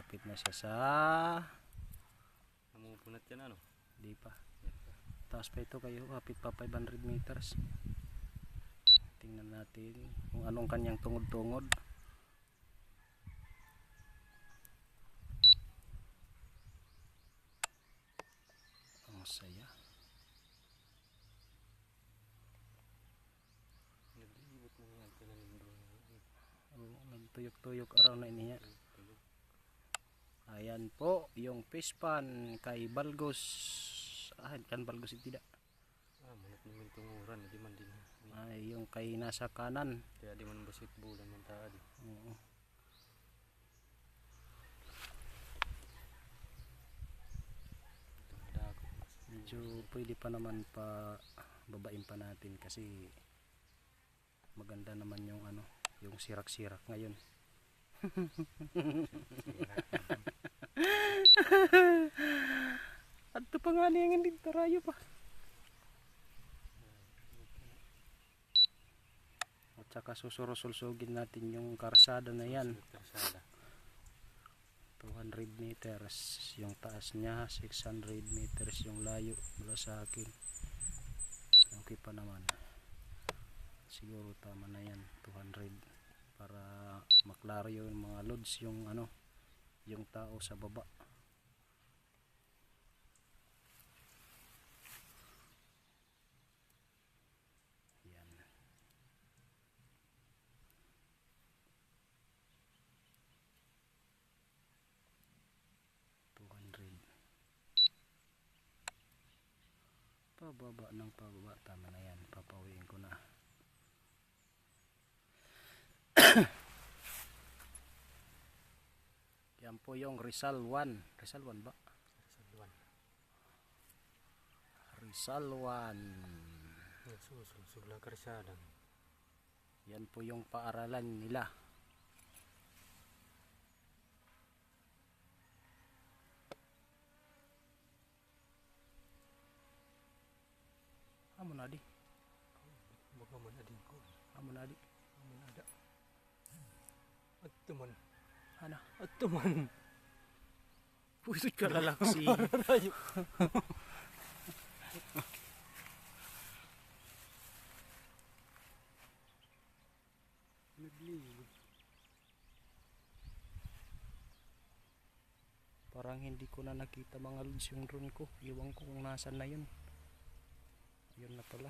Malapit na siya sa... Namupunat yan ano? Di pa. Taas pa ito kayo, hapit pa 500 meters. Tingnan natin kung anong kanyang tungod-tungod. Ang saya. Naglibot na yan, pinalindro. Nagtuyok-tuyok araw na iniya. Ayan po yung fish pan kay Balgos. Kan Balgos tidak. Manat namin tunguran, di man din. Ay yung kay nasa kanan. Kaya di man basketball man taadi. Oo. Medyo pwede pa naman pa babain pa natin kasi maganda naman yung ano, yung sirak-sirak ngayon. At ito pa nga niya hindi tarayo pa. At saka susurusulsugin natin yung karsada na yan. 200 meters yung taas niya, 600 meters yung layo mula sa akin. Okay pa naman, siguro tama na yan 200 para maklaro yung mga loads, yung ano, yung tao sa baba. Yan. Pababa ng pababa, tama na yan, papawiin ko na. Yan po yung Rizal 1. Rizal 1 ba? Rizal 1. Susulsug lang karsada. Yan po yung paaralan nila. Amunadi. Baka manadi ko. Amunadi. Amunada. At tuman. Ana? At tuman. Pusod ka lalaksi. Naglibot. Parang hindi ko na nakita mga lods yung drone ko. Iwan ko kung nasan na yun. Yun na pala.